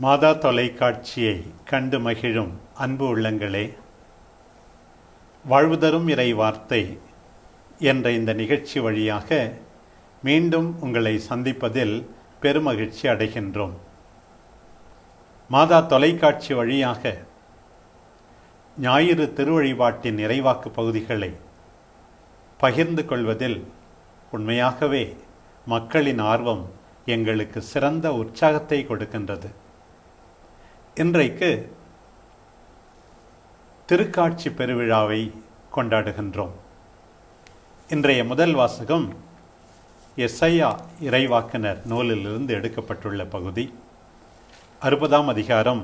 மாதா தொலைக்காட்சியை கண்டு மகிழும் அன்பு உள்ளங்களே, வாழ்வுதரும் இறை வார்த்தை என்ற இந்த நிகழ்ச்சி வழியாக மீண்டும் உங்களை சந்திப்பதில் பெருமகிழ்ச்சி அடைகின்றோம். மாதா தொலைக்காட்சி வழியாக ஞாயிறு திருவழிபாட்டின் இறைவாக்கு பகுதிகளை பகிர்ந்து கொள்வதில் உண்மையாகவே மக்களின் ஆர்வம் எங்களுக்கு சிறந்த உற்சாகத்தை கொடுக்கின்றது. இன்றைக்கு திருக்காட்சி பெருவிழாவை கொண்டாடுகின்றோம். இன்றைய முதல் வாசகம் எஸ்ஐயா இறைவாக்கினர் நூலிலிருந்து எடுக்கப்பட்டுள்ள பகுதி 60ஆம் அதிகாரம்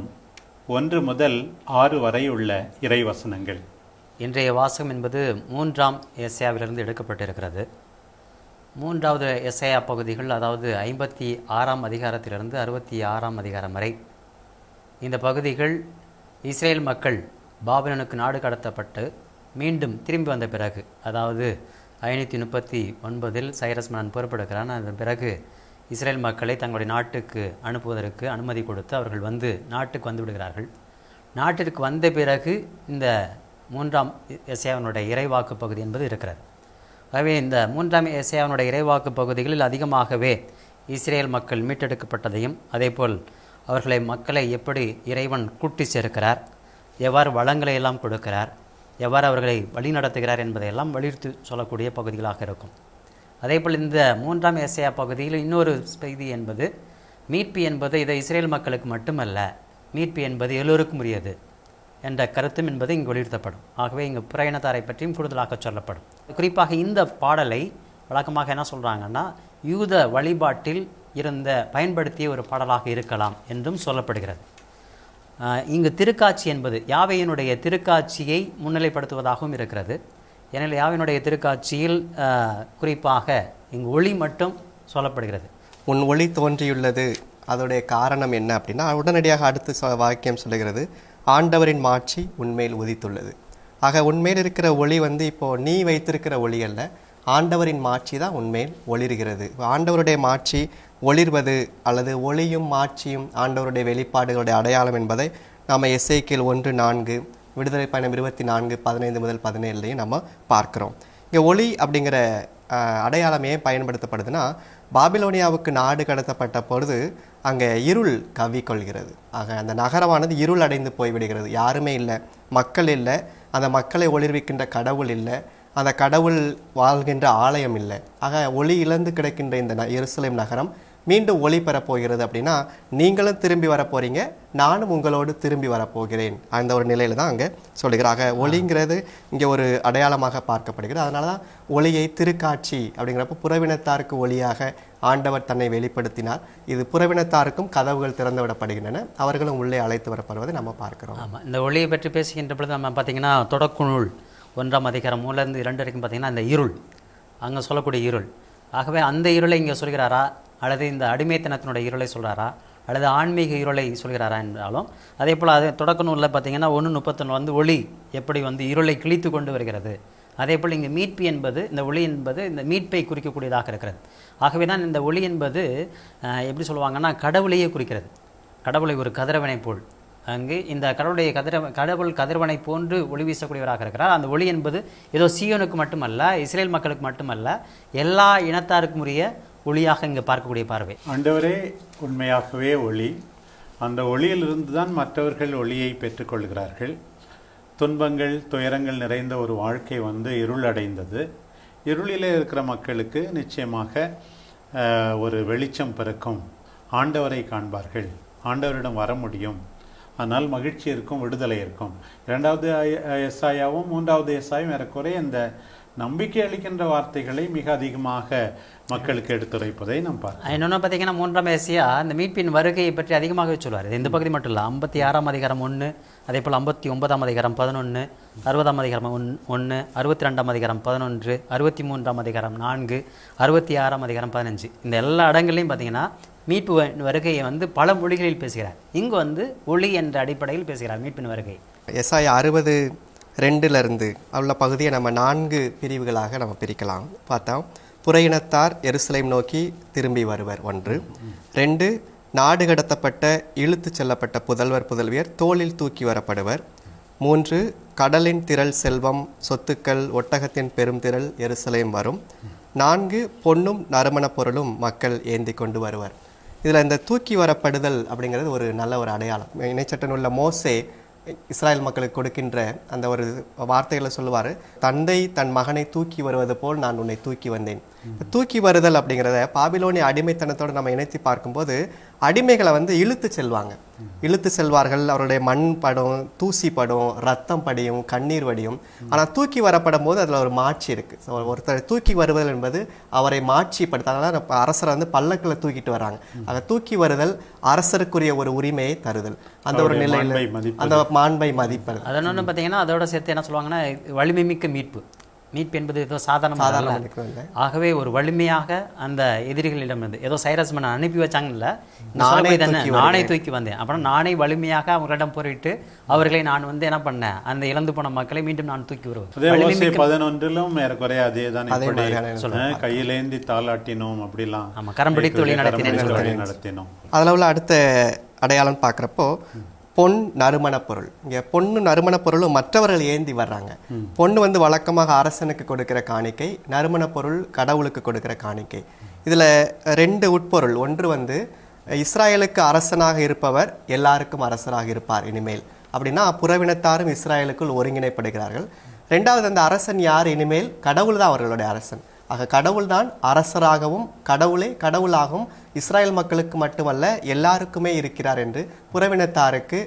1 முதல் 6 வரை உள்ள இறைவசனங்கள். இன்றைய வாசகம் என்பது 3ஆம் எஸ்ஐயாவிலிருந்து எடுக்கப்பட்டிருக்கிறது. 3வது எஸ்ஐயா பகுதிகள், அதாவது 56ஆம் அதிகாரத்திலிருந்து 66ஆம் அதிகாரம் வரை. இந்த பகுதிகள் இஸ்ரேல் மக்கள் பாபிலோனுக்கு நாடு கடத்தப்பட்டு மீண்டும் திரும்பி வந்த பிறகு, அதாவது 539 சைரஸ் மன்னன் பொறுப்பெடுக்கிறான். அதன் பிறகு இஸ்ரேல் மக்களை தங்களுடைய நாட்டுக்கு அனுப்புவதற்கு அனுமதி கொடுத்து அவர்கள் வந்து நாட்டுக்கு வந்து விடுகிறார்கள். நாட்டிற்கு வந்த பிறகு இந்த 3ஆம் எஸ்ஐயாவினுடைய இறைவாக்கு பகுதி என்பது இருக்கிறது. ஆகவே இந்த 3ஆம் எஸ்ஐயாவினுடைய இறைவாக்கு பகுதிகளில் அதிகமாகவே இஸ்ரேல் மக்கள் மீட்டெடுக்கப்பட்டதையும், அதேபோல் மக்களை எப்படி இறைவன் கூட்டி சேர்க்கிறார், எவ்வாறு வளங்களை எல்லாம் கொடுக்கிறார், எவ்வாறு அவர்களை வழி நடத்துகிறார் என்பதையெல்லாம் வலியுறுத்தி சொல்லக்கூடிய பகுதிகளாக இருக்கும். அதேபோல் இந்த 3ஆம் எஸ்ஐயா பகுதியில் இன்னொரு செய்தி என்பது, மீட்பு என்பது இதை இஸ்ரேல் மக்களுக்கு மட்டுமல்ல, மீட்பு என்பது எல்லோருக்கும் உரியது என்ற கருத்தும் என்பது இங்கு வலியுறுத்தப்படும். ஆகவே இங்கு புற இனத்தாரை பற்றியும் கூடுதலாக சொல்லப்படும். குறிப்பாக இந்த பாடலை வழக்கமாக என்ன சொல்கிறாங்கன்னா, யூத வழிபாட்டில் பயன்படுத்திய ஒரு பாடலாக இருக்கலாம் என்றும் சொல்லப்படுகிறது. இங்கு திருக்காட்சி என்பது யாவையினுடைய திருக்காட்சியை முன்னிலைப்படுத்துவதாகவும் இருக்கிறது. எனவே யாவையினுடைய திருக்காட்சியில் குறிப்பாக இங்கு ஒளி மட்டும் சொல்லப்படுகிறது. உன் ஒளி தோன்றியுள்ளது, அதோடைய காரணம் என்ன அப்படின்னா, உடனடியாக அடுத்த வாக்கியம் சொல்லுகிறது, ஆண்டவரின் மாட்சி உன்மேல் உதித்துள்ளது. ஆக உன்மேல் இருக்கிற ஒளி இப்போது நீ வைத்திருக்கிற ஒளி அல்ல, ஆண்டவரின் மாட்சி தான் உன்மேல் ஒளிர்கிறது. ஆண்டவருடைய மாட்சி ஒளிர்வது அல்லது ஒளியும் மாட்சியும் ஆண்டவருடைய வெளிப்பாடுகளுடைய அடையாளம் என்பதை நாம் எசேக்கியேல் 1:4, விடுதலை பயணம் 24, 15 முதல் 17 நம்ம பார்க்குறோம். இங்கே ஒளி அப்படிங்கிற அடையாளம் ஏன் பயன்படுத்தப்படுதுன்னா, பாபிலோனியாவுக்கு நாடு கடத்தப்பட்ட பொழுது அங்கே இருள் கவ்விக்கொள்கிறது. ஆக அந்த நகரமானது இருள் அடைந்து போய்விடுகிறது. யாருமே இல்லை, மக்கள் இல்லை, அந்த மக்களை ஒளிர்விக்கின்ற கடவுள் இல்லை, அந்த கடவுள் வாழ்கின்ற ஆலயம் இல்லை. ஆக ஒளி இழந்து கிடக்கின்ற இந்த எருசலேம் நகரம் மீண்டும் ஒளி பெறப்போகிறது. அப்படின்னா நீங்களும் திரும்பி வரப்போறீங்க, நானும் உங்களோடு திரும்பி வரப்போகிறேன். அந்த ஒரு நிலையில தான் அங்கே சொல்லுகிறாங்க. ஒளிங்கிறது இங்கே ஒரு அடையாளமாக பார்க்கப்படுகிறது. அதனால தான் ஒளியை திருக்காட்சி அப்படிங்கிறப்ப புறவினத்தாருக்கு ஒளியாக ஆண்டவர் தன்னை வெளிப்படுத்தினார். இது புறவினத்தாருக்கும் கதவுகள் திறந்து விடப்படுகின்றன, அவர்களும் உள்ளே அழைத்து வரப்படுவதை நம்ம பார்க்கிறோம். ஆமாம், இந்த ஒளியை பற்றி பேசுகின்ற பொழுது நம்ம பார்த்தீங்கன்னா, தொடக்க நூல் 1ஆம் அதிகாரம் 1-2 வரைக்கும் பார்த்தீங்கன்னா இந்த இருள், அங்கே சொல்லக்கூடிய இருள். ஆகவே அந்த இருளை இங்கே சொல்கிறாரா, அல்லது இந்த அடிமைத்தனத்தினுடைய இருளை சொல்கிறாரா, அல்லது ஆன்மீக இருளை சொல்கிறாரா என்றாலும், அதே போல் அது தொடக்க நூலில் பார்த்தீங்கன்னா 1:31 ஒளி எப்படி இருளை கிழித்து கொண்டு வருகிறது. அதே போல் இங்கே மீட்பு என்பது, இந்த ஒளி என்பது இந்த மீட்பை குறிக்கக்கூடியதாக இருக்கிறது. ஆகவே தான் இந்த ஒளி என்பது எப்படி சொல்லுவாங்கன்னா, கடவுளையே குறிக்கிறது. கடவுளை ஒரு கதிரவனை போல், அங்கு இந்த கடவுள் கதிரவனை போன்று ஒளி வீசக்கூடியவராக இருக்கிறார். அந்த ஒளி என்பது ஏதோ சீயோனுக்கு மட்டுமல்ல, இஸ்ரேல் மக்களுக்கு மட்டுமல்ல, எல்லா இனத்தாருக்கும் உரிய ஒளியாக இங்கே பார்க்கக்கூடிய பார்வை. ஆண்டவரே உண்மையாகவே ஒளி. அந்த ஒளியிலிருந்து தான் மற்றவர்கள் ஒளியை பெற்றுக்கொள்கிறார்கள். துன்பங்கள் துயரங்கள் நிறைந்த ஒரு வாழ்க்கை இருள் அடைந்தது. இருளிலே இருக்கிற மக்களுக்கு நிச்சயமாக ஒரு வெளிச்சம் பிறக்கும், ஆண்டவரை காண்பார்கள், ஆண்டவரிடம் வர முடியும், ஆனால் மகிழ்ச்சி இருக்கும், விடுதலை இருக்கும். 2வது எஸ்ஐயாவும் 3வது எஸ்ஐயும் ஏறக்குறைய இந்த நம்பிக்கை அளிக்கின்ற வார்த்தைகளை மிக அதிகமாக மக்களுக்கு எடுத்துரைப்பதை நாம் பார்க்கிறோம். இன்னொன்று பார்த்தீங்கன்னா 3ஆம் எஸ்ஐயா இந்த மீட்பின் வருகையை பற்றி அதிகமாகவே சொல்வார். இந்த பகுதி மட்டும் இல்லை, 56ஆம் அதிகாரம் 1, அதே போல் 59ஆம் அதிகாரம் 11, 60ஆம் அதிகாரம் 1, 62ஆம் அதிகாரம் 11, 63ஆம் அதிகாரம் 4, 66ஆம் அதிகாரம் 15, இந்த எல்லா இடங்கள்லையும் பார்த்தீங்கன்னா மீட்பு வருகையை பல மொழிகளில் பேசுகிறார். இங்கு ஒளி என்ற அடிப்படையில் பேசுகிறார் மீட்பின் வருகை. எஸ்ஐயா 60:2 உள்ள பகுதியை நம்ம 4 பிரிவுகளாக நம்ம பிரிக்கலாம். பார்த்தா புற இனத்தார் எருசலேம் நோக்கி திரும்பி வருவர் 1, 2 நாடு கடத்தப்பட்ட இழுத்து செல்லப்பட்ட புதல்வர் புதல்வியர் தோளில் தூக்கி வரப்படுவர். 3 கடலின் திரள் செல்வம் சொத்துக்கள் ஒட்டகத்தின் பெரும் திரள் எருசலேம் வரும். 4 பொன்னும் நறுமணப் பொருளும் மக்கள் ஏந்தி கொண்டு வருவர். இதில் இந்த தூக்கி வரப்படுதல் அப்படிங்கிறது ஒரு நல்ல ஒரு அடையாளம். இணைச்சட்ட நூலில் மோசே இஸ்ராயல் மக்களுக்கு கொடுக்கின்ற அந்த ஒரு வார்த்தைகளை சொல்லுவார், தந்தை தன் மகனை தூக்கி வருவது போல் நான் உன்னை தூக்கி வந்தேன். தூக்கி வருதல் அப்படிங்கிறத பாபிலோனிய அடிமைத்தனத்தோடு நம்ம இணைத்து பார்க்கும்போது அடிமைகளை இழுத்து செல்வாங்க, இழுத்து செல்வார்கள். அவருடைய மண் படும், தூசி படும், ரத்தம் படியும், கண்ணீர் வடியும். ஆனால் தூக்கி வரப்படும் போது அதில் ஒரு மாட்சி இருக்கு. ஒருத்தர் தூக்கி வருதல் என்பது அவரை மாட்சிப்படுத்த. அதனால அரசரை பல்லக்கில் தூக்கிட்டு வராங்க. ஆக தூக்கி வருதல் அரசருக்குரிய ஒரு உரிமையை தருதல், அந்த ஒரு நிலையில் அந்த மாண்பை மதிப்பது. அதனால பார்த்தீங்கன்னா அதோட சேர்த்து என்ன சொல்லுவாங்கன்னா வலிமை மிக்க மீட்பு. மீட்பு என்பது ஏதோ சாதாரண, ஆகவே ஒரு வலிமையாக அந்த எதிரிகளிடம் இருந்து ஏதோ சைரஸ் மன்னன் அனுப்பி வச்சாங்கல்ல, நானே தூக்கி வந்தேன். அப்புறம் நானே வலிமையாக அவர்களிடம் போரிட்டு அவர்களை நான் என்ன பண்ணேன், அந்த இழந்து போன மக்களை மீண்டும் நான் தூக்கி வருவேன். 11 ஏறக்குறைய அதேதான், கையிலேந்தி தாளாட்டினோம் அப்படிலாம். ஆமா, கரம் பிடித்து வழி நடத்தினோம். அதில் உள்ள அடுத்த அடையாளம் பார்க்குறப்போ பொன் நறுமணப் பொருள். இங்கே பொண்ணு நறுமணப் பொருளும் மற்றவர்கள் ஏந்தி வர்றாங்க. பொண்ணு வழக்கமாக அரசனுக்கு கொடுக்கிற காணிக்கை, நறுமணப் பொருள் கடவுளுக்கு கொடுக்கிற காணிக்கை. இதில் 2 உட்பொருள். ஒன்று இஸ்ராயலுக்கு அரசனாக இருப்பவர் எல்லாருக்கும் அரசராக இருப்பார் இனிமேல் அப்படின்னா புறவினத்தாரும் இஸ்ராயலுக்குள் ஒருங்கிணைப்படுகிறார்கள். 2வது அந்த அரசன் யார், இனிமேல் கடவுள் தான் அவர்களுடைய அரசன். ஆக கடவுள் தான் அரசராகவும் கடவுளே கடவுளாகவும் இஸ்ராயல் மக்களுக்கு மட்டுமல்ல எல்லாருக்குமே இருக்கிறார் என்று புறவினத்தாருக்கு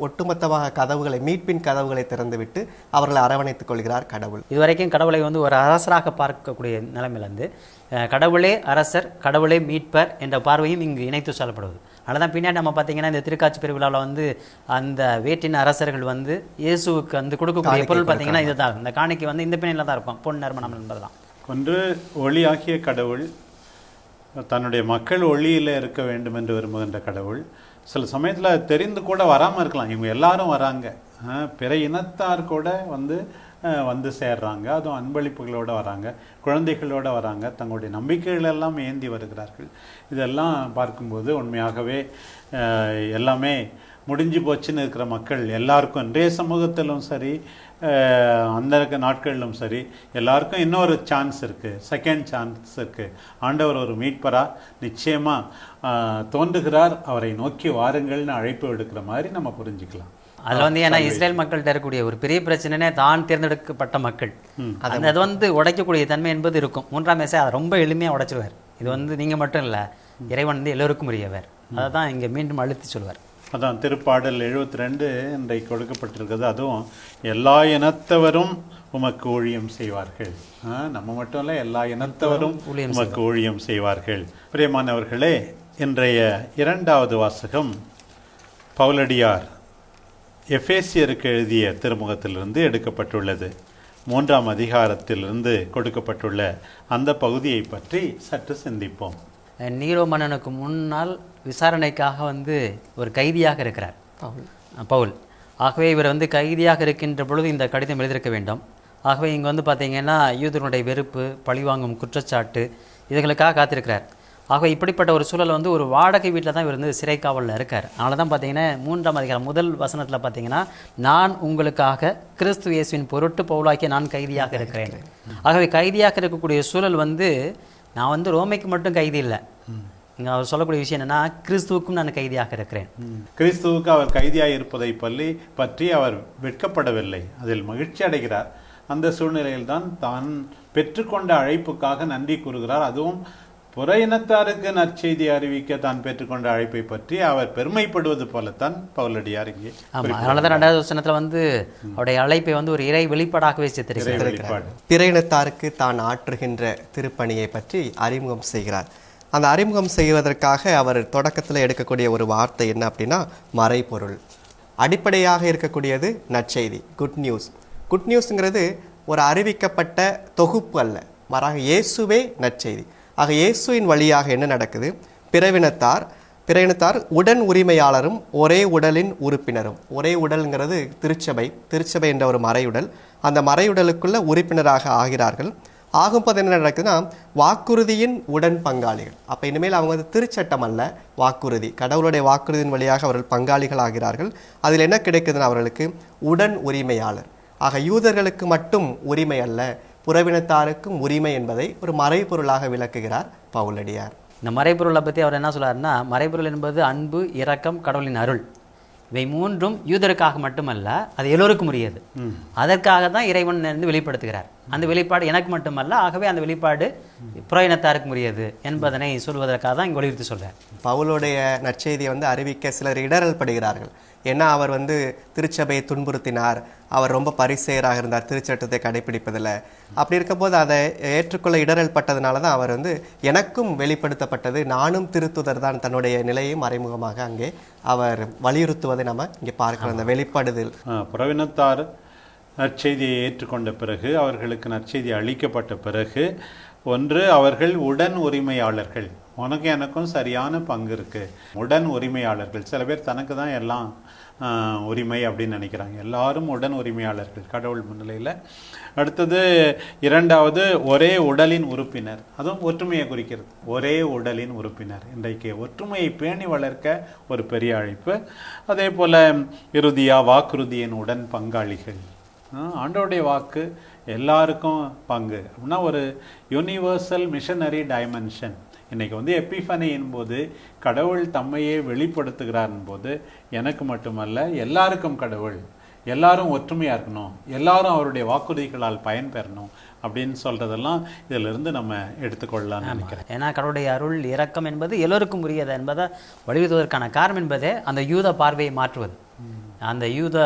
ஒட்டுமொத்தமாக கதவுகளை, மீட்பின் கதவுகளை திறந்துவிட்டு அவர்களை அரவணைத்துக் கொள்கிறார் கடவுள். இதுவரைக்கும் கடவுளை ஒரு அரசராக பார்க்கக்கூடிய நிலைமையிலிருந்து கடவுளே அரசர், கடவுளே மீட்பர் என்ற பார்வையும் இங்கு இணைத்து சொல்லப்படுவது. அதனால்தான் பின்னாடி நம்ம பார்த்தீங்கன்னா இந்த திருக்காட்சி பெருவிழாவில் அந்த வேற்றின் அரசர்கள் இயேசுவுக்கு கொடுக்கக்கூடிய பொருள் பார்த்தீங்கன்னா இதுதான். இந்த காணிக்கை இந்த பின்னில தான் இருக்கும், பொன் நறுமணம் என்பதுதான். ஒன்று ஒளியாகிய கடவுள், தன்னுடைய மக்கள் ஒளியில் இருக்க வேண்டும் என்று விரும்புகின்ற கடவுள். சில சமயத்தில் தெரிந்து கூட வராமல் இருக்கலாம், இவங்க எல்லாரும் வராங்க, பிற இனத்தார் கூட வந்து சேர்றாங்க, அதுவும் அன்பளிப்புகளோடு வராங்க, குழந்தைகளோடு வராங்க, தங்களுடைய நம்பிக்கைகள் எல்லாம் ஏந்தி வருகிறார்கள். இதெல்லாம் பார்க்கும்போது உண்மையாகவே எல்லாமே முடிஞ்சு போச்சுன்னு இருக்கிற மக்கள் எல்லாருக்கும், இன்றைய சமூகத்திலும் சரி அந்த நாட்களிலும் சரி, எல்லாருக்கும் இன்னொரு சான்ஸ் இருக்குது, செகண்ட் சான்ஸ் இருக்குது. ஆண்டவர் ஒரு மீட்பராக நிச்சயமாக தோன்றுகிறார், அவரை நோக்கி வாருங்கள்னு அழைப்பு விடுக்கிற மாதிரி நம்ம புரிஞ்சுக்கலாம். அதில் ஏன்னா இஸ்ரேல் மக்கள்கிட்ட இருக்கக்கூடிய ஒரு பெரிய பிரச்சனைனே தான் தேர்ந்தெடுக்கப்பட்ட மக்கள், அது உடைக்கக்கூடிய தன்மை என்பது இருக்கும். 3ஆம் மேசை அதை ரொம்ப எளிமையாக உடைச்சிருவார். இது நீங்கள் மட்டும் இல்லை, இறைவன் எல்லோருக்கும் உரியவர். அதை தான் இங்கே மீண்டும் அழுத்தி சொல்வார். அதான் திருப்பாடல் 72 இன்றைக்கு கொடுக்கப்பட்டிருக்கிறது. அதுவும் எல்லா இனத்தவரும் உமக்கு ஊழியம் செய்வார்கள். நம்ம மட்டும் இல்லை, எல்லா இனத்தவரும் உமக்கு ஊழியம் செய்வார்கள். பிரியமானவர்களே, இன்றைய 2வது வாசகம் பவுலடியார் எபேசியருக்கு எழுதிய திருமுகத்திலிருந்து எடுக்கப்பட்டுள்ளது. 3ஆம் அதிகாரத்திலிருந்து கொடுக்கப்பட்டுள்ள அந்த பகுதியை பற்றி சற்று சிந்திப்போம். நீரோ மன்னனுக்கு முன்னால் விசாரணைக்காக ஒரு கைதியாக இருக்கிறார் பவுல். ஆகவே இவர் கைதியாக இருக்கின்ற பொழுது இந்த கடிதம் எழுதியிருக்க வேண்டும். ஆகவே இங்கே பார்த்தீங்கன்னா யூதனுடைய வெறுப்பு, பழிவாங்கும் குற்றச்சாட்டு இதுகளுக்காக காத்திருக்கிறார். ஆகவே இப்படிப்பட்ட ஒரு சூழல் ஒரு வாடகை வீட்டில் தான் இவர் சிறை காவலில் இருக்கார். அதனால தான் பார்த்தீங்கன்னா 3ஆம் அதிகாரம் முதல் வசனத்தில் பார்த்தீங்கன்னா, நான் உங்களுக்காக கிறிஸ்து இயேசுவின் பொருட்டு பவுலாக்கிய நான் கைதியாக இருக்கிறேன். ஆகவே கைதியாக இருக்கக்கூடிய சூழல் நான் ரோமைக்கு மட்டும் கைதி இல்லை, இங்கே அவர் சொல்லக்கூடிய விஷயம் என்னன்னா, கிறிஸ்துவுக்கும் நான் கைதியாக இருக்கிறேன். கிறிஸ்துவுக்கு அவர் கைதியாக இருப்பதை பற்றி அவர் வெட்கப்படவில்லை, அதில் மகிழ்ச்சி அடைகிறார். அந்த சூழ்நிலையில் தான் பெற்றுக்கொண்ட அழைப்புக்காக நன்றி கூறுகிறார். அதுவும் புற இனத்தாருக்கு நற்செய்தி அறிவிக்க தான் பெற்றுக்கொண்ட அழைப்பை பற்றி அவர் பெருமைப்படுவது போலத்தான் பவுலடியார் இங்கே. ஆமாம், அதனால தான் 2வது வசனத்தில் அவருடைய அழைப்பை ஒரு இறை வெளிப்பாடாகவே சேர்த்திருக்கிறார். பிற இனத்தாருக்கு தான் ஆற்றுகின்ற திருப்பணியை பற்றி அறிமுகம் செய்கிறார். அந்த அறிமுகம் செய்வதற்காக அவர் தொடக்கத்தில் எடுக்கக்கூடிய ஒரு வார்த்தை என்ன அப்படின்னா, மறைபொருள். அடிப்படையாக இருக்கக்கூடியது நற்செய்தி, குட் நியூஸ். குட் நியூஸுங்கிறது ஒரு அறிவிக்கப்பட்ட தொகுப்பு அல்ல, மாறாக இயேசுவே நற்செய்தி. ஆக இயேசுவின் வழியாக என்ன நடக்குது, பிற இனத்தார் உடன் உரிமையாளரும் ஒரே உடலின் உறுப்பினரும். ஒரே உடல்ங்கிறது திருச்சபை என்ற ஒரு மறையுடல். அந்த மறையுடலுக்குள்ள உறுப்பினராக ஆகிறார்கள். ஆகும்போது என்ன நடக்குதுன்னா வாக்குறுதியின் உடன் பங்காளிகள். அப்போ இனிமேல் அவங்க வந்து திருச்சட்டம் அல்ல, வாக்குறுதி, கடவுளுடைய வாக்குறுதியின் வழியாக அவர்கள் பங்காளிகள் ஆகிறார்கள். அதில் என்ன கிடைக்குதுன்னா அவர்களுக்கு உடன் உரிமையாளர். ஆக யூதர்களுக்கு மட்டும் உரிமை அல்ல, புறவினத்தாருக்கும் உரிமை என்பதை ஒரு மறைபொருளாக விளக்குகிறார் பவுலடியார். இந்த மறைபொருளை பற்றி அவர் என்ன சொல்றாருன்னா, மறைபொருள் என்பது அன்பு, இரக்கம், கடவுளின் அருள். இவை மூன்றும் யூதருக்காக மட்டுமல்ல, அது எல்லோருக்கும் உரியது. அதற்காக தான் இறைவன் வெளிப்படுத்துகிறார். அந்த வெளிப்பாடு எனக்கு மட்டுமல்ல, ஆகவே அந்த வெளிப்பாடு புறவினத்தாருக்கும் உரியது என்பதனை சொல்வதற்காக தான் இங்கே வலியுறுத்தி சொல்றார். பவுலுடைய நற்செய்தியை வந்து அறிவிக்க சிலர் இடரல் படுகிறார்கள். ஏன்னா அவர் வந்து திருச்சபையை துன்புறுத்தினார், அவர் ரொம்ப பரிசேயராக இருந்தார், திருச்சட்டத்தை கடைபிடிப்பதில். அப்படி இருக்கும்போது அதை ஏற்றுக்கொள்ள இடரல் பட்டதுனால தான் அவர் வந்து எனக்கும் வெளிப்படுத்தப்பட்டது, நானும் திருத்துதர் தான், தன்னுடைய நிலையை மறைமுகமாக அங்கே அவர் வலியுறுத்துவதை நம்ம இங்கே பார்க்கிறோம். அந்த வெளிப்படுதல் புறவினத்தார் நற்செய்தியை ஏற்றுக்கொண்ட பிறகு, அவர்களுக்கு நற்செய்தி அளிக்கப்பட்ட பிறகு, ஒன்று அவர்கள் உடன் உரிமையாளர்கள். உனக்கு எனக்கும் சரியான பங்கு இருக்குது. உடன் உரிமையாளர்கள். சில பேர் தனக்கு தான் எல்லாம் உரிமை அப்படின்னு நினைக்கிறாங்க. எல்லாரும் உடன் உரிமையாளர்கள் கடவுள் முன்னிலையில். அடுத்தது இரண்டாவது, ஒரே உடலின் உறுப்பினர். அதுவும் ஒற்றுமையை குறிக்கிறது. ஒரே உடலின் உறுப்பினர். இன்றைக்கு ஒற்றுமையை பேணி வளர்க்க ஒரு பெரிய அழைப்பு. அதே போல் இறுதியாக வாக்குறுதியின் உடன் பங்காளிகள். ஆண்டவருடைய வாக்கு எல்லாருக்கும் பங்கு அப்படின்னா ஒரு யூனிவர்சல் மிஷனரி டைமென்ஷன். இன்றைக்கி வந்து எப்பிஃபனியின் போது கடவுள் தம்மையே வெளிப்படுத்துகிறார் போது எனக்கு மட்டுமல்ல எல்லாருக்கும் கடவுள், எல்லாரும் ஒற்றுமையாக இருக்கணும், எல்லாரும் அவருடைய வாக்குறுதிகளால் பயன்பெறணும் அப்படின்னு சொல்கிறதெல்லாம் இதிலிருந்து நம்ம எடுத்துக்கொள்ளலாம்னு நினைக்கிறேன். ஏன்னா கடவுளுடைய அருள் இரக்கம் என்பது எல்லோருக்கும் உரியது என்பதை வலியுறுத்துவதற்கான காரணம் என்பதே அந்த யூத பார்வையை மாற்றுவது. அந்த யூத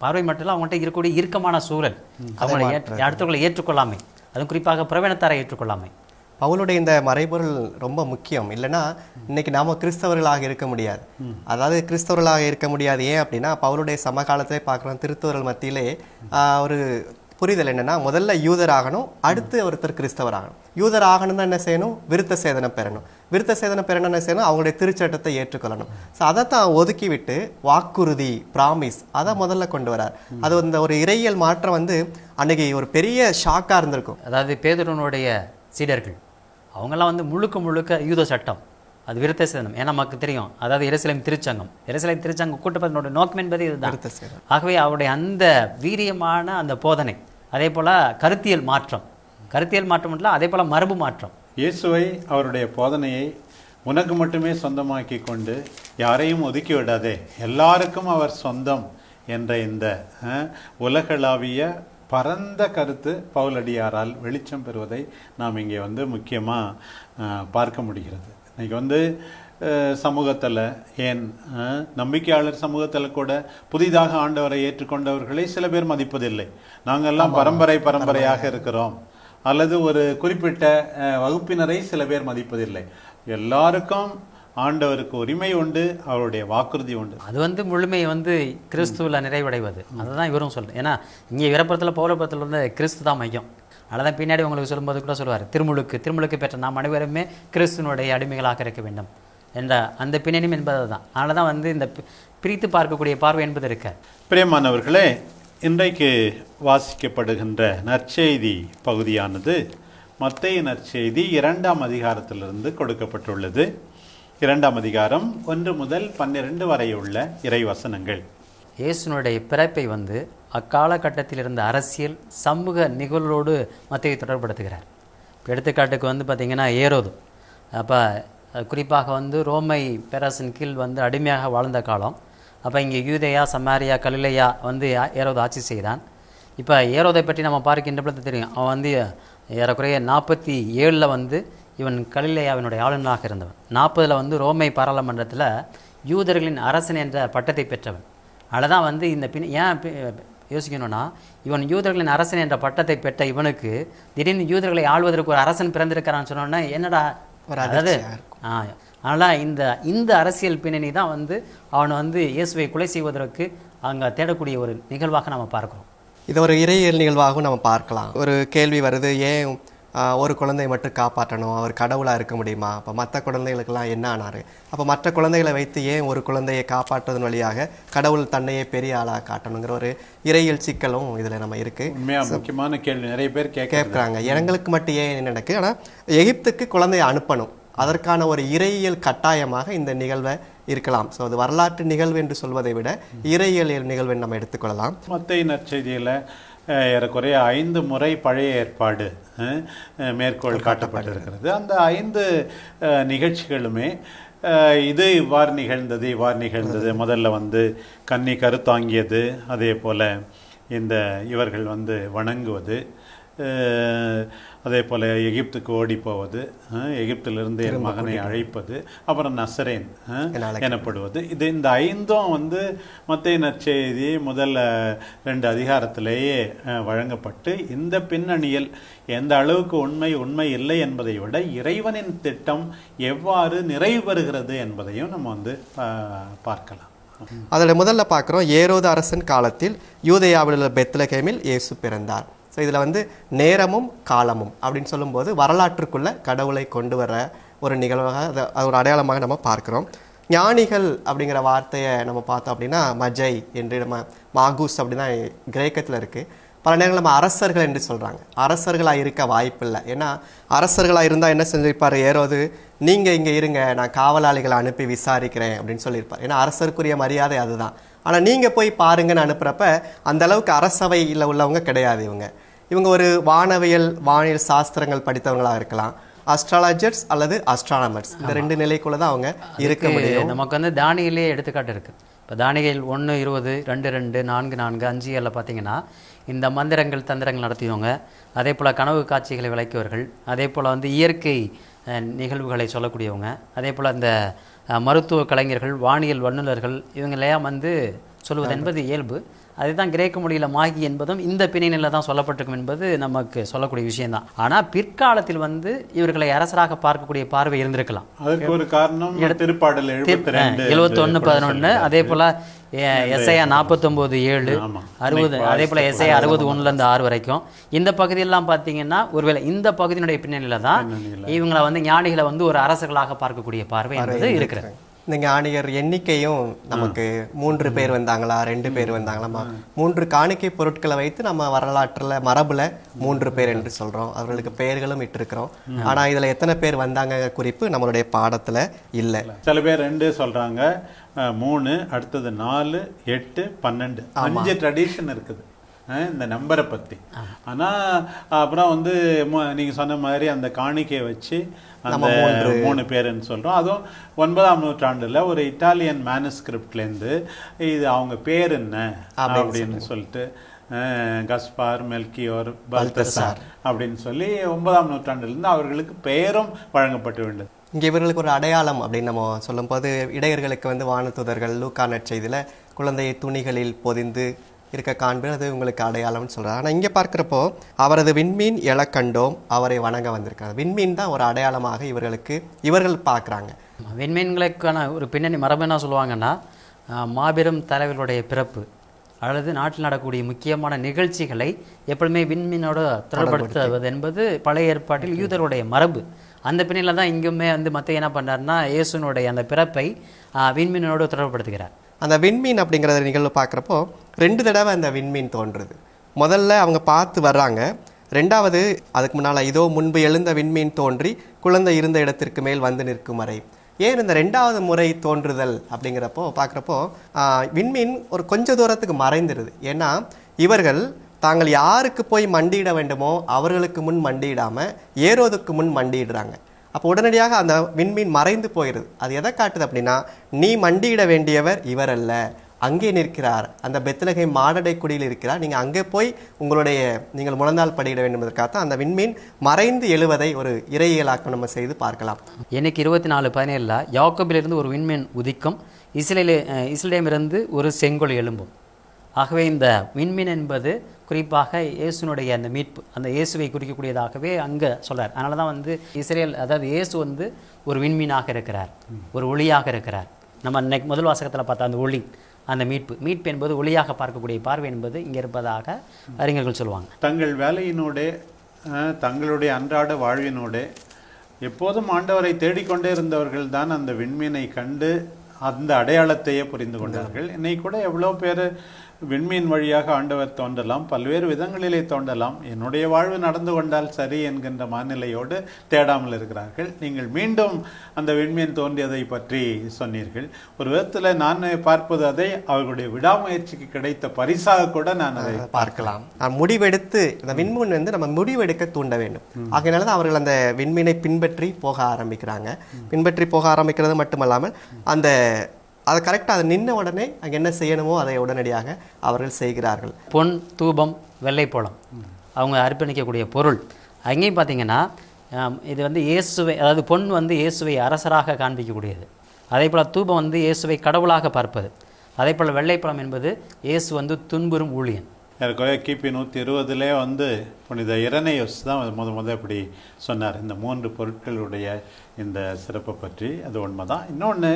பார்வை மட்டும் இல்லை, அவங்கள்ட்ட இருக்கக்கூடிய இறுக்கமான சூழல், அவங்களை அடுத்தவர்களை ஏற்றுக்கொள்ளாமை, அதுவும் குறிப்பாக புறவினத்தாரை ஏற்றுக்கொள்ளாமை. பவுலுடைய இந்த மறைபொருள் ரொம்ப முக்கியம். இல்லைன்னா இன்னைக்கு நாம கிறிஸ்தவர்களாக இருக்க முடியாது. அதாவது கிறிஸ்தவர்களாக இருக்க முடியாது. ஏன் அப்படின்னா பவுலுடைய சமகாலத்திலே பார்க்குறோம், திருத்துவர்கள் மத்தியிலே ஒரு புரிதல் என்னன்னா, முதல்ல யூதர் ஆகணும், அடுத்து ஒருத்தர் கிறிஸ்தவர் ஆகணும். யூதர் ஆகணும் தான் என்ன செய்யணும்? விருத்த சேதனம் பெறணும். விருத்த சேதனம் பெறணும் என்ன செய்யணும்? அவங்களுடைய திருச்சட்டத்தை ஏற்றுக்கொள்ளணும். ஸோ அதைத்தான் ஒதுக்கி விட்டு வாக்குறுதி, ப்ராமிஸ், அதை முதல்ல கொண்டு வரார். அது இந்த ஒரு இறையியல் மாற்றம் வந்து அன்னைக்கு ஒரு பெரிய ஷாக்காக இருந்திருக்கும். அதாவது பேதுருனுடைய சீடர்கள் அவங்கெல்லாம் வந்து முழுக்க யூத சட்டம், அது விருத்த சேதனம். ஏன்னா நமக்கு தெரியும், அதாவது எருசலேம் திருச்சங்கம் கூட்டப்பதனோட நோக்கம் என்பது இதுதான். ஆகவே அவருடைய அந்த வீரியமான அந்த போதனை, அதே போல கருத்தியல் மாற்றம் இல்லை, அதே போல மரபு மாற்றம். இயேசுவை, அவருடைய போதனையை உனக்கு மட்டுமே சொந்தமாக்கி கொண்டு யாரையும் ஒதுக்கி விடாதே, எல்லாருக்கும் அவர் சொந்தம் என்ற இந்த உலகளாவிய பரந்த கருத்து பவுலடியாரால் வெளிச்சம் பெறுவதை நாம் இங்கே வந்து முக்கியமாக பார்க்க முடிகிறது. இன்றைக்கி வந்து சமூகத்தில், ஏன் நம்பிக்கையாளர் சமூகத்தில் கூட புதிதாக ஆண்டவரை ஏற்றுக்கொண்டவர்களை சில பேர் மதிப்பதில்லை. நாங்கள்லாம் பரம்பரையாக இருக்கிறோம், அல்லது ஒரு குறிப்பிட்ட வகுப்பினரை சில பேர் மதிப்பதில்லை. எல்லாருக்கும் ஆண்டவருக்கு உரிமை உண்டு, அவருடைய வாக்குறுதி உண்டு. அது வந்து முழுமை வந்து கிறிஸ்துவில் நிறைவடைவது. அதுதான் இவரும் சொல்கிறேன். ஏன்னா இங்கே விரப்புறத்தில் பௌரபுரத்தில் வந்து கிறிஸ்து தான் மையம். அதனால் பின்னாடி உங்களுக்கு சொல்லும்போது கூட சொல்லுவார், திருமுழுக்கு பெற்ற நாம் அனைவருமே கிறிஸ்துவனுடைய அடிமைகளாக இருக்க வேண்டும் என்ற அந்த பின்னணியும் என்பது தான். அதனால தான் வந்து இந்த பிரித்து பார்க்கக்கூடிய பார்வை என்பது இருக்க. பிரியமானவர்களே, இன்றைக்கு வாசிக்கப்படுகின்ற நற்செய்தி பகுதியானது மத்தேயு நற்செய்தி 2ஆம் அதிகாரத்திலிருந்து கொடுக்கப்பட்டுள்ளது. 2ஆம் அதிகாரம் 1 முதல் 12 வரை உள்ள இறைவசனங்கள். இயேசுனுடைய பிறப்பை வந்து அக்காலகட்டத்தில் இருந்த அரசியல் சமூக நிகழ்வோடு மத்தேயு தொடர்படுத்துகிறார். இப்போ எடுத்துக்காட்டுக்கு வந்து பார்த்திங்கன்னா ஏரோது, அப்போ குறிப்பாக வந்து ரோமை பேரரசின் கீழ் வந்து அடிமையாக வாழ்ந்த காலம். அப்போ இங்கே யூதேயா, சமாரியா, கலிலேயா வந்து ஏரோது ஆட்சி செய்தான். இப்போ ஏரோதை பற்றி நம்ம பார்க்கின்ற பொழுது தெரியும், அவன் வந்து ஏறக்குறைய 47 வந்து இவன் கலிலேயாவினுடைய ஆளுநராக இருந்தவன். 40 வந்து ரோமை பாராளுமன்றத்தில் யூதர்களின் அரசன் என்ற பட்டத்தை பெற்றவன். அதுதான் வந்து இந்த ஏன் யோசிக்கணும்னா, இவன் யூதர்களின் அரசன் என்ற பட்டத்தை பெற்ற இவனுக்கு திடீர்னு யூதர்களை ஆள்வதற்கு ஒரு அரசன் பிறந்திருக்கிறான்னு சொன்னோன்னா என்னடா, அதாவது அதனால் இந்த அரசியல் பின்னணி தான் வந்து அவனை வந்து இயேசுவை கொலை செய்வதற்கு அங்கே தேடக்கூடிய ஒரு நிகழ்வாக நம்ம பார்க்குறோம். இது ஒரு இறையியல் நிகழ்வாகவும் நம்ம பார்க்கலாம். ஒரு கேள்வி வருது, ஏன் ஒரு குழந்தையை மட்டும் காப்பாற்றணும், அவர் கடவுளாக இருக்க முடியுமா, அப்போ மற்ற குழந்தைகளுக்கெல்லாம் என்ன ஆனார், அப்போ மற்ற குழந்தைகளை வைத்து ஏன் ஒரு குழந்தையை காப்பாற்றுவதன் வழியாக கடவுள் தன்னையே பெரிய ஆளாக காட்டணுங்கிற ஒரு இறையியல் சிக்கலும் இதில் நம்ம இருக்குது. உண்மையாக முக்கியமான கேள்வி நிறைய பேர் கேட்குறாங்க. எங்களுக்கு மட்டும் ஏன் நடக்குது, ஆனால் எகிப்துக்கு குழந்தையை அனுப்பணும், அதற்கான ஒரு இறையியல் கட்டாயமாக இந்த நிகழ்வை இருக்கலாம். ஸோ அது வரலாற்று நிகழ்வு என்று சொல்வதை விட இறையியல் நிகழ்வு நம்ம எடுத்துக்கொள்ளலாம். மத்தேயு நற்செய்தியில் ஏறக்குறைய 5 முறை பழைய ஏற்பாடு மேற்கோள் காட்டப்பட்டிருக்கிறது. அந்த 5 நிகழ்ச்சிகளுமே இது இவ்வாறு நிகழ்ந்தது. முதல்ல வந்து கன்னி கருத்தாங்கியது, அதே போல் இந்த இவர்கள் வந்து வணங்குவது, அதே போல் எகிப்துக்கு ஓடி போவது, எகிப்திலிருந்து என் மகனை அழைப்பது, அப்புறம் நசரேன் எனப்படுவது. இந்த 5ம் வந்து மத்தேயு நற்செய்தி முதல் 2 அதிகாரத்திலேயே வழங்கப்பட்டு இந்த பின்னணியில் எந்த அளவுக்கு உண்மை இல்லை என்பதை விட இறைவனின் திட்டம் எவ்வாறு நிறைவு பெறுகிறது என்பதையும் நம்ம வந்து பார்க்கலாம். அதில் முதல்ல பார்க்குறோம், ஏரோது அரசன் காலத்தில் யூதேயாவில் உள்ள பெத்லகேமில் இயேசு பிறந்தார். ஸோ இதில் வந்து நேரமும் காலமும் அப்படின்னு சொல்லும்போது வரலாற்றுக்குள்ளே கடவுளை கொண்டு வர ஒரு நிகழ்வாக அது ஒரு அடையாளமாக நம்ம பார்க்குறோம். ஞானிகள் அப்படிங்கிற வார்த்தையை நம்ம பார்த்தோம் அப்படின்னா மஜை என்று நம்ம மாகூஸ் அப்படின்னா கிரேக்கத்தில் இருக்குது. பல நேரங்கள் நம்ம அரசர்கள் என்று சொல்கிறாங்க. அரசர்களாக இருக்க வாய்ப்பில்லை. ஏன்னா அரசர்களாக இருந்தால் என்ன செஞ்சிருப்பார் ஏரோது, நீங்கள் இங்கே இருங்க, நான் காவலாளிகளை அனுப்பி விசாரிக்கிறேன் அப்படின்னு சொல்லியிருப்பார். ஏன்னா அரசருக்குரிய மரியாதை அதுதான். ஆனால் நீங்கள் போய் பாருங்கன்னு அனுப்புகிறப்ப அந்த அளவுக்கு அரசவையில் உள்ளவங்க கிடையாது. இவங்க ஒரு வானியல் சாஸ்திரங்கள் படித்தவங்களாக இருக்கலாம், அஸ்ட்ராலஜர்ஸ் அல்லது அஸ்ட்ரானமர்ஸ், இந்த 2 நிலைக்குள்ள தான் அவங்க இருக்க முடியும். நமக்கு வந்து தானியலே எடுத்துக்காட்டு இருக்குது. இப்போ தானியல் 1:20, 2:2, 4:4, 5:7 பார்த்தீங்கன்னா இந்த மந்திரங்கள் தந்திரங்கள் நடத்தியவங்க, அதே போல் கனவு காட்சிகளை விளக்கியவர்கள், அதே போல் வந்து இயற்கை நிகழ்வுகளை சொல்லக்கூடியவங்க, அதே போல் அந்த மருத்துவ கலைஞர்கள், வானியல் வல்லுநர்கள், இவங்களையும் வந்து சொல்வது என்பது இயல்பு. அதுதான் கிரேக்க மொழியில் மாகி என்பதும் இந்த பின்னணியில் தான் சொல்லப்பட்டிருக்கும் என்பது நமக்கு சொல்லக்கூடிய விஷயம்தான். ஆனால் பிற்காலத்தில் வந்து இவர்களை அரசராக பார்க்கக்கூடிய பார்வை இருந்திருக்கலாம். அதுக்கு ஒரு காரணம் திருப்பாடல் 71:11, அதே போல் எஸ்ஐயா 49:7, 60, அதே போல் எஸ்ஐயா 61:6 வரைக்கும் இந்த பகுதியெல்லாம் பார்த்தீங்கன்னா ஒருவேளை இந்த பகுதியினுடைய பின்னணியில் தான் இவங்களை வந்து ஞானிகளை வந்து ஒரு அரசர்களாக பார்க்கக்கூடிய பார்வை என்பது இருக்கிறது. இந்த ஞானியர் எண்ணிக்கையும் நமக்கு 3 பேர் வந்தாங்களா 2 பேர் வந்தாங்களா, 3 காணிக்கை பொருட்களை வைத்து நம்ம வரலாற்றில் மரபுல 3 பேர் என்று சொல்றோம். அவர்களுக்கு பெயர்களும் இட்டிருக்கிறோம். ஆனா இதுல எத்தனை பேர் வந்தாங்க குறிப்பு நம்மளுடைய பாடத்துல இல்லை. சில பேர் 2 சொல்றாங்க, 3, அடுத்தது 4, 8, 12, 5 ட்ரெடிஷன் இருக்குது இந்த நம்பரை பற்றி. ஆனால் அப்புறம் வந்து நீங்கள் சொன்ன மாதிரி அந்த காணிக்கையை வச்சு அந்த 3 பேருன்னு சொல்கிறோம். அதுவும் 9ஆம் நூற்றாண்டில் ஒரு இட்டாலியன் மேனுஸ்கிரிப்ட்லேருந்து இது அவங்க பேர் என்ன அப்படின்னு சொல்லிட்டு கஸ்பார், மெல்கியோர், பல்தசார் அப்படின்னு சொல்லி 9ஆம் நூற்றாண்டிலிருந்து அவர்களுக்கு பெயரும் வழங்கப்பட்டு வேண்டும். இங்கே இவர்களுக்கு ஒரு அடையாளம் அப்படின்னு நம்ம சொல்லும்போது இடையர்களுக்கு வந்து வானதூதர்கள் லூக்கா நற்செய்தியில் குழந்தையை துணிகளில் பொதிந்து இருக்க காண்பேன், அது உங்களுக்கு அடையாளம்னு சொல்கிறார். ஆனால் இங்கே பார்க்குறப்போ அவரது விண்மீன் எழக் கண்டோம், அவரை வணங்க வந்திருக்காங்க. விண்மீன் தான் ஒரு அடையாளமாக இவர்கள் பார்க்குறாங்க. விண்மீன்களுக்கான ஒரு பின்னணி மரபு என்ன சொல்லுவாங்கன்னா, மாபெரும் தலைவர்களுடைய பிறப்பு அல்லது நாட்டில் நடக்கக்கூடிய முக்கியமான நிகழ்ச்சிகளை எப்பொழுதுமே விண்மீனோடு தொடர்படுத்துவது என்பது பழைய ஏற்பாட்டில் யூதருடைய மரபு. அந்த பின்னணியில் தான் இங்குமே வந்து மத்திய என்ன பண்ணார்னா இயேசுனுடைய அந்த பிறப்பை விண்மீனோடு தொடர்புபடுத்துகிறார். அந்த விண்மீன் அப்படிங்கிற நிகழ்வு பார்க்குறப்போ 2 தடவை அந்த விண்மீன் தோன்றுது. முதல்ல அவங்க பார்த்து வர்றாங்க, 2வது அதுக்கு முன்னால் இதோ முன்பு எழுந்த விண்மீன் தோன்றி குழந்தை இருந்த இடத்திற்கு மேல் வந்து நிற்கும் வரை. ஏன் இந்த 2வது முறை தோன்றுதல் அப்படிங்கிறப்போ பார்க்குறப்போ விண்மீன் ஒரு கொஞ்ச தூரத்துக்கு மறைந்துடுது. ஏன்னா இவர்கள் தாங்கள் யாருக்கு போய் மண்டியிட வேண்டுமோ அவர்களுக்கு முன் மண்டியிடாமல் ஏரோதுக்கு முன் மண்டியிடுறாங்க. அப்போ உடனடியாக அந்த விண்மீன் மறைந்து போயிடுது. அது எதை காட்டுது அப்படின்னா, நீ மண்டியிட வேண்டியவர் இவர் அல்ல, அங்கே நிற்கிறார், அந்த பெத்லகேம் மாடடை குடியில் இருக்கிறார், நீங்கள் அங்கே போய் நீங்கள் முழந்தால் படியிட வேண்டும் என்பதற்காக அந்த விண்மீன் மறைந்து எழுவதை ஒரு இறையியலாக்கம் நம்ம செய்து பார்க்கலாம். இன்னைக்கு 24:17 யாக்கோபிலிருந்து ஒரு விண்மீன் உதிக்கும், இஸ்ரேலிடமிருந்து ஒரு செங்கோல் எழும்பும். ஆகவே இந்த விண்மீன் என்பது குறிப்பாக இயேசுனுடைய அந்த மீட்பு, அந்த இயேசுவை குறிக்கக்கூடியதாகவே அங்கே சொல்கிறார். அதனால தான் வந்து இஸ்ரேல், அதாவது இயேசு வந்து ஒரு விண்மீனாக இருக்கிறார், ஒரு ஒளியாக இருக்கிறார். நம்ம இன்னைக்கு முதல் வாசகத்தில் பார்த்தா அந்த ஒளி, அந்த மீட்பு என்பது ஒளியாக பார்க்கக்கூடிய பார்வை என்பது இங்கே இருப்பதாக அறிஞர்கள் சொல்லுவாங்க. தங்கள் வேலையினோட தங்களுடைய அன்றாட வாழ்வினோடு எப்போதும் ஆண்டவரை தேடிக்கொண்டே இருந்தவர்கள் தான் அந்த விண்மீனை கண்டு அந்த அடையாளத்தையே புரிந்து கொண்டார்கள். இன்னைக்கு கூட எவ்வளோ பேர் விண்மீன் வழியாக ஆண்டவர் தோன்றலாம், பல்வேறு விதங்களிலே தோன்றலாம், என்னுடைய வாழ்வு நடந்து கொண்டால் சரி என்கின்ற மனநிலையோடு தேடாமல் இருக்கிறார்கள். நீங்கள் மீண்டும் அந்த விண்மீன் தோன்றியதை பற்றி சொன்னீர்கள். ஒரு விதத்தில் நான் பார்ப்பது அதை அவர்களுடைய விடாமுயற்சிக்கு கிடைத்த பரிசாக கூட நான் அதை பார்க்கலாம். முடிவெடுத்து இந்த விண்மீன் வந்து நம்ம முடிவெடுக்க தூண்ட வேண்டும். ஆகையினால தான் அவர்கள் அந்த விண்மீனை பின்பற்றி போக ஆரம்பிக்கிறாங்க. பின்பற்றி போக ஆரம்பிக்கிறது மட்டுமல்லாமல் அந்த அதை கரெக்டாக அதை நின்ன உடனே அங்கே என்ன செய்யணுமோ அதை உடனடியாக அவர்கள் செய்கிறார்கள். பொன், தூபம், வெள்ளைப்பழம் அவங்க அர்ப்பணிக்கக்கூடிய பொருள். அங்கேயும் பார்த்தீங்கன்னா இது வந்து இயேசுவை, அதாவது பொன் வந்து இயேசுவை அரசராக காண்பிக்கக்கூடியது. அதே போல் தூபம் வந்து இயேசுவை கடவுளாக பார்ப்பது. அதே போல் வெள்ளைப்பழம் என்பது இயேசு வந்து துன்புறும் ஊழியன். கிபி 120 வந்து புனித இரணேயுஸ் தான் முத இப்படி சொன்னார் இந்த 3 பொருட்களுடைய இந்த சிறப்பை பற்றி. அது உண்மைதான். இன்னொன்று,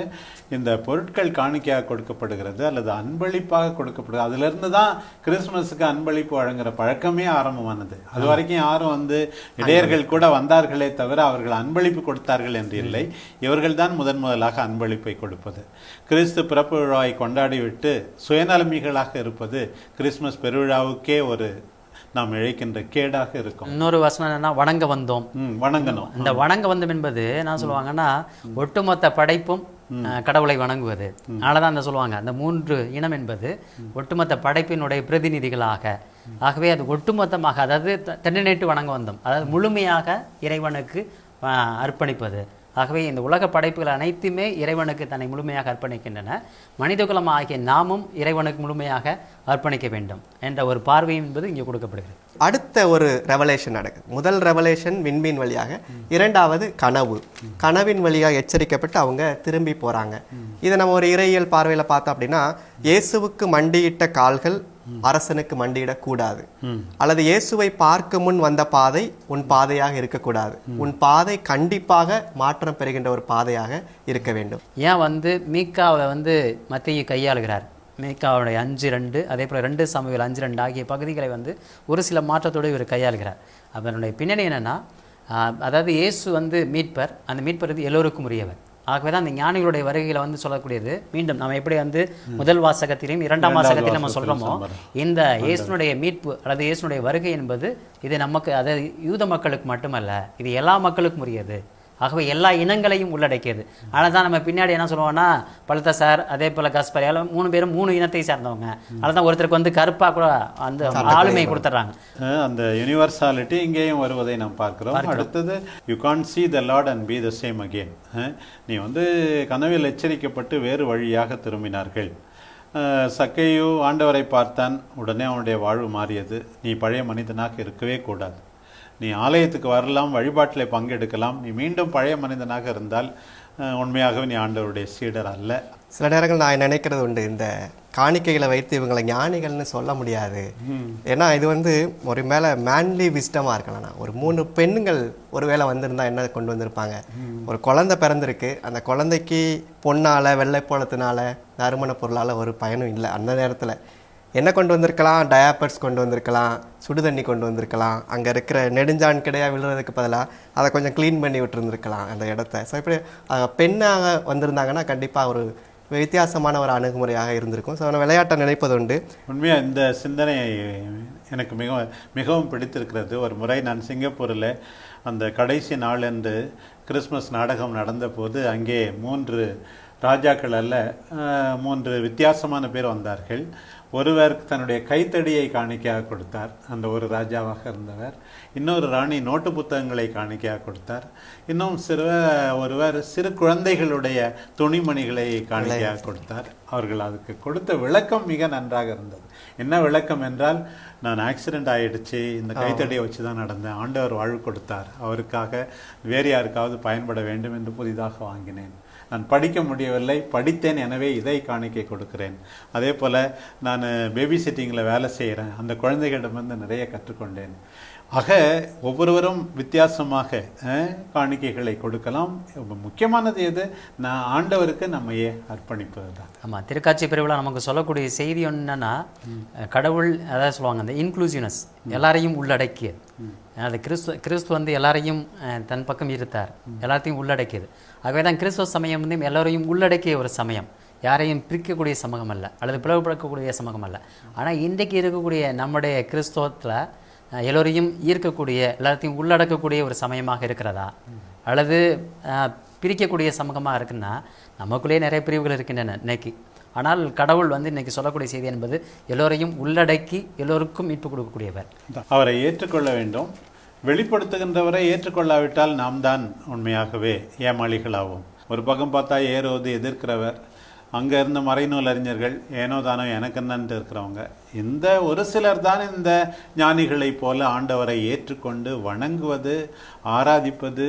இந்த பொருட்கள் காணிக்கையாக கொடுக்கப்படுகிறது அல்லது அன்பளிப்பாக கொடுக்கப்படுகிறது. அதிலிருந்து தான் கிறிஸ்துமஸுக்கு அன்பளிப்பு வழங்குற பழக்கமே ஆரம்பமானது. அது வரைக்கும் யாரும் வந்து இடையர்கள் கூட வந்தார்களே தவிர அவர்கள் அன்பளிப்பு கொடுத்தார்கள் என்று இல்லை. இவர்கள் தான் முதலாக அன்பளிப்பை கொடுப்பது. கிறிஸ்து பிறப்பு விழாவை கொண்டாடிவிட்டு சுயநலமிகளாக இருப்பது கிறிஸ்துமஸ் பெருவிழாவுக்கே ஒரு நாம் இழைக்கின்ற கேடாக இருக்கும். இன்னொரு வசனம் என்னன்னா, வணங்க வந்தோம், வணங்கணும். இந்த வணங்க வந்தோம் என்பது என்ன சொல்லுவாங்கன்னா, ஒட்டுமொத்த படைப்பும் கடவுளை வணங்குவது. அதனாலதான் அந்த சொல்லுவாங்க, அந்த 3 இனம் என்பது ஒட்டுமொத்த படைப்பினுடைய பிரதிநிதிகளாக. ஆகவே அது ஒட்டுமொத்தமாக, அதாவது தென்னநேட்டு வணங்க வந்தோம், அதாவது முழுமையாக இறைவனுக்கு அர்ப்பணிப்பது. ஆகவே இந்த உலக படைப்புகள் அனைத்துமே இறைவனுக்கு தன்னை முழுமையாக அர்ப்பணிக்கின்றன. மனிதகுலம் ஆகிய நாமும் இறைவனுக்கு முழுமையாக அர்ப்பணிக்க வேண்டும் என்ற ஒரு பார்வை என்பது இங்கே கொடுக்கப்படுகிறது. அடுத்த ஒரு ரெவலேஷன் நடக்குது. முதல் ரெவலேஷன் விண்மீன் வழியாக, இரண்டாவது கனவு. கனவின் வழியாக எச்சரிக்கப்பட்டு அவங்க திரும்பி போறாங்க. இதை நம்ம ஒரு இறையியல் பார்வையில பார்த்தோம் அப்படின்னா, இயேசுவுக்கு மண்டியிட்ட கால்கள் அரசனுக்கு மண்டியிடக்கூடாது, அல்லது இயேசுவை பார்க்க முன் வந்த பாதை உன் பாதையாக இருக்கக்கூடாது. உன் பாதை கண்டிப்பாக மாற்றம் பெறுகின்ற ஒரு பாதையாக இருக்க வேண்டும். ஏன் வந்து மீகாவை வந்து மத்தேயு கையாளுகிறார்? மீகாவுடைய 5:2, அதே போல் 2 சாமுவேல் 5:2 ஆகிய பகுதிகளை வந்து ஒரு சில மாற்றத்தோடு இவர் கையாளுகிறார். அதனுடைய பின்னணி என்னன்னா, அதாவது இயேசு வந்து மீட்பர், அந்த மீட்பர் வந்து எல்லோருக்கும் உரியவர். ஆகவே தான் அந்த ஞானிகளுடைய வருகையில் வந்து சொல்லக்கூடியது, மீண்டும் நம்ம எப்படி வந்து முதல் வாசகத்திலையும் 2ஆம் வாசகத்திலும் நம்ம சொல்கிறோமோ, இந்த இயேசுனுடைய மீட்பு அல்லது இயேசுனுடைய வருகை என்பது இது நமக்கு, அதாவது யூத மக்களுக்கு மட்டுமல்ல, இது எல்லா மக்களுக்கும் உரியது. ஆகவே எல்லா இனங்களையும் உள்ளடக்கியது. ஆனால் தான் நம்ம பின்னாடி என்ன சொல்லுவோம்னா, பல்தசார் அதே போல் கஸ்பர் எல்லாம் 3 பேரும் 3 இனத்தை சேர்ந்தவங்க. அதனால தான் ஒருத்தருக்கு வந்து கருப்பாக கூட அந்த ஆளுமையை கொடுத்துட்றாங்க. அந்த யூனிவர்சாலிட்டி இங்கேயும் வருவதை நாம் பார்க்கிறோம். அடுத்தது, you can't see the Lord and be the same again. நீ வந்து கனவில் எச்சரிக்கப்பட்டு வேறு வழியாக திரும்பினார்கள். சக்கையு ஆண்டவரை பார்த்தான், உடனே அவனுடைய வாழ்வு மாறியது. நீ பழைய மனிதனாக இருக்கவே கூடாது. நீ ஆலயத்துக்கு வரலாம், வழிபாட்டில் பங்கெடுக்கலாம். நீ மீண்டும் பழைய மனிதனாக இருந்தால் உண்மையாகவே நீ ஆண்டவருடைய சீடர் அல்ல. சில நேரங்கள் நான் நினைக்கிறது உண்டு, இந்த காணிக்கைகளை வைத்து இவங்களை ஞானிகள்னு சொல்ல முடியாது. ஏன்னா இது வந்து ஒரு மேலே மேன்லி விஸ்டமாக இருக்கலாம். ஒரு 3 பெண்ணுங்கள் ஒரு வேளை வந்திருந்தா என்ன கொண்டு வந்திருப்பாங்க? ஒரு குழந்தை பிறந்திருக்கு, அந்த குழந்தைக்கு பொண்ணால் வெள்ளைப்போளத்தினால நறுமண பொருளால் ஒரு பயனும் இல்லை. அந்த நேரத்தில் என்ன கொண்டு வந்திருக்கலாம்? டயாப்பர்ஸ் கொண்டு வந்திருக்கலாம், சுடுதண்ணி கொண்டு வந்திருக்கலாம், அங்கே இருக்கிற நெடுஞ்சான் கிடையாக விழுறதுக்கு பதிலாக அதை கொஞ்சம் க்ளீன் பண்ணி விட்டுருந்துருக்கலாம் அந்த இடத்த. ஸோ இப்படி பெண்ணாக வந்திருந்தாங்கன்னா கண்டிப்பாக ஒரு வித்தியாசமான ஒரு அணுகுமுறையாக இருந்திருக்கும். ஸோ நான் விளையாட்டை நினைப்பது உண்டு. உண்மையாக இந்த சிந்தனை எனக்கு மிகவும் பிடித்திருக்கிறது. ஒரு முறை நான் சிங்கப்பூரில் அந்த கடைசி நாள் என்று கிறிஸ்மஸ் நாடகம் நடந்தபோது அங்கே 3 ராஜாக்கள் அல்ல, 3 வித்தியாசமான பேர் வந்தார்கள். ஒருவர் தன்னுடைய கைத்தடியை காணிக்கையாக கொடுத்தார், அந்த ஒரு ராஜாவாக இருந்தவர். இன்னொரு ராணி நோட்டு புத்தகங்களை காணிக்கையாக கொடுத்தார். இன்னும் ஒருவர் சிறு குழந்தைகளுடைய துணிமணிகளை காணிக்கையாக கொடுத்தார். அவர்கள் அதுக்கு கொடுத்த விளக்கம் மிக நன்றாக இருந்தது. என்ன விளக்கம் என்றால், நான் ஆக்சிடெண்ட் ஆகிடுச்சு, இந்த கைத்தடியை வச்சு தான் நடந்தேன், ஆண்டவர் வாழ்வு கொடுத்தார், அவருக்காக வேறு யாருக்காவது பயன்பட வேண்டும் என்று புதிதாக வாங்கினேன். நான் படிக்க முடியவில்லை, படித்தேன், எனவே இதை காணிக்கை கொடுக்கிறேன். அதே போல் நான் பேபி சிட்டிங்கில் வேலை செய்கிறேன், அந்த குழந்தைகளிடமிருந்து நிறைய கற்றுக்கொண்டேன். ஆக ஒவ்வொருவரும் வித்தியாசமாக காணிக்கைகளை கொடுக்கலாம். முக்கியமானது எது? நான் ஆண்டவருக்கு நம்மையே அர்ப்பணிப்பது தான். ஆமாம், திருக்காட்சி பிரிவில் நமக்கு சொல்லக்கூடிய செய்தி என்னன்னா, கடவுள் அதாவது சொல்லுவாங்க, அந்த இன்க்ளூசிவ்னஸ், எல்லாரையும் உள்ளடக்கியது. அது கிறிஸ்து வந்து எல்லாரையும் தன் பக்கம் ஈர்த்தார், எல்லாத்தையும் உள்ளடக்கியது. ஆகவே தான் கிறிஸ்துவ சமயம் வந்து எல்லோரையும் உள்ளடக்கிய ஒரு சமயம், யாரையும் பிரிக்கக்கூடிய சமூகம் அல்ல, அல்லது பிளவுபடுத்தக்கூடிய சமூகம் அல்ல. ஆனால் இன்றைக்கு இருக்கக்கூடிய நம்முடைய கிறிஸ்தவத்தில் எல்லோரையும் ஈர்க்கக்கூடிய, எல்லாத்தையும் உள்ளடக்கக்கூடிய ஒரு சமயமாக இருக்கிறதா, அல்லது பிரிக்கக்கூடிய சமூகமாக இருக்குன்னா, நமக்குள்ளேயே நிறைய பிரிவுகள் இருக்கின்றன இன்னைக்கு. ஆனால் கடவுள் வந்து இன்னைக்கு சொல்லக்கூடிய செய்தி என்பது எல்லோரையும் உள்ளடக்கி எல்லோருக்கும் மீட்பு கொடுக்கக்கூடியவர். அவரை ஏற்றுக்கொள்ள வேண்டும். வெளிப்படுத்துகின்றவரை ஏற்றுக்கொள்ளாவிட்டால் நாம் தான் உண்மையாகவே ஏமாளிகளாகும். ஒரு பக்கம் பார்த்தா ஏரோது எதிர்க்கிறவர், அங்கே இருந்த மறைநூல் அறிஞர்கள் ஏனோ தானோ எனக்கு என்னன்ட்டு இருக்கிறவங்க, இந்த ஒரு சிலர் தான் இந்த ஞானிகளைப் போல ஆண்டவரை ஏற்றுக்கொண்டு வணங்குவது, ஆராதிப்பது,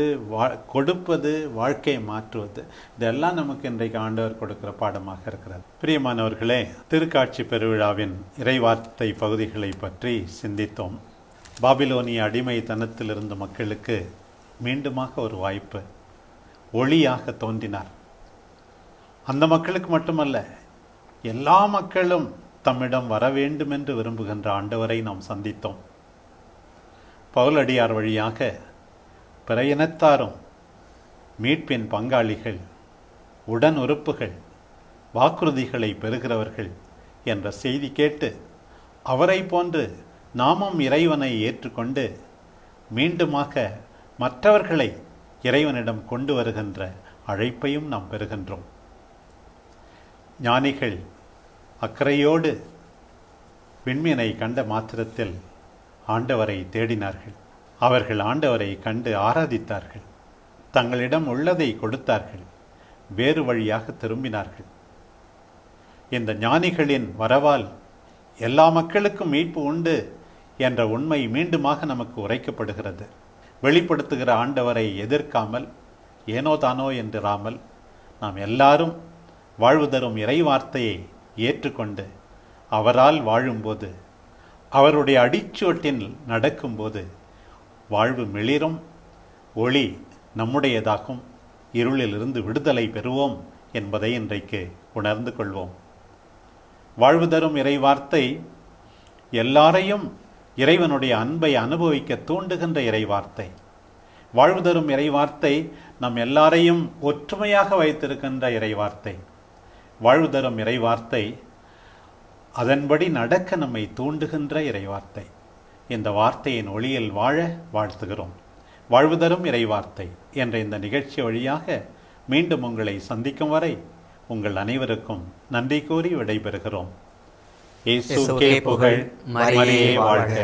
கொடுப்பது, வாழ்க்கையை மாற்றுவது, இதெல்லாம் நமக்கு இன்றைக்கு ஆண்டவர் கொடுக்கிற பாடமாக இருக்கிறது. பிரியமானவர்களே, திருக்காட்சி பெருவிழாவின் இறைவார்த்தை பகுதிகளை பற்றி சிந்தித்தோம். பாபிலோனிய அடிமைத்தனத்திலிருந்த மக்களுக்கு மீண்டுமாக ஒரு வாய்ப்பு. ஒளியாக தோன்றினார். அந்த மக்களுக்கு மட்டுமல்ல, எல்லா மக்களும் தம்மிடம் வர வேண்டும் என்று விரும்புகின்ற ஆண்டவரை நாம் சந்தித்தோம். பவுலடியார் வழியாக பிற இனத்தாரும் மீட்பின் பங்காளிகள், உடன் உறுப்புகள், வாக்குறுதிகளை பெறுகிறவர்கள் என்ற செய்தி கேட்டு அவரை போன்று நாமும் இறைவனை ஏற்றுக்கொண்டு மீண்டுமாக மற்றவர்களை இறைவனிடம் கொண்டு வருகின்ற அழைப்பையும் நாம் பெறுகின்றோம். ஞானிகள் அக்கறையோடு விண்மீனை கண்ட மாத்திரத்தில் ஆண்டவரை தேடினார்கள். அவர்கள் ஆண்டவரை கண்டு ஆராதித்தார்கள். தங்களிடம் உள்ளதை கொடுத்தார்கள். வேறு வழியாக திரும்பினார்கள். இந்த ஞானிகளின் வரவால் எல்லா மக்களுக்கும் மீட்பு உண்டு என்ற உண்மை மீண்டுமாக நமக்கு உரைக்கப்படுகிறது. வெளிப்படுத்துகிற ஆண்டவரை எதிர்க்காமல், ஏனோ தானோ என்றிராமல், நாம் எல்லாரும் வாழ்வு தரும் இறை வார்த்தையை ஏற்றுக்கொண்டு அவரால் வாழும்போது, அவருடைய அடிச்சுவட்டில் நடக்கும்போது வாழ்வு மிளிரும், ஒளி நம்முடையதாகும், இருளிலிருந்து விடுதலை பெறுவோம் என்பதை இன்றைக்கு உணர்ந்து கொள்வோம். வாழ்வு தரும் இறை வார்த்தை எல்லாரையும் இறைவனுடைய அன்பை அனுபவிக்க தூண்டுகின்ற இறை வார்த்தை. வாழ்வு தரும் இறை வார்த்தை நம் எல்லாரையும் ஒற்றுமையாக வைத்திருக்கின்ற இறை வார்த்தை. வாழ்வு தரும் இறை வார்த்தை அதன்படி நடக்க நம்மை தூண்டுகின்ற இறை வார்த்தை. இந்த வார்த்தையின் ஒளியில் வாழ வாழ்த்துகிறோம். வாழ்வு தரும் இறை வார்த்தை என்ற இந்த நிகழ்ச்சி வழியாக மீண்டும் உங்களை சந்திக்கும் வரை உங்கள் அனைவருக்கும் நன்றி கூறி விடைபெறுகிறோம். இயேசுவே புகழ், மரியே வாழ்க.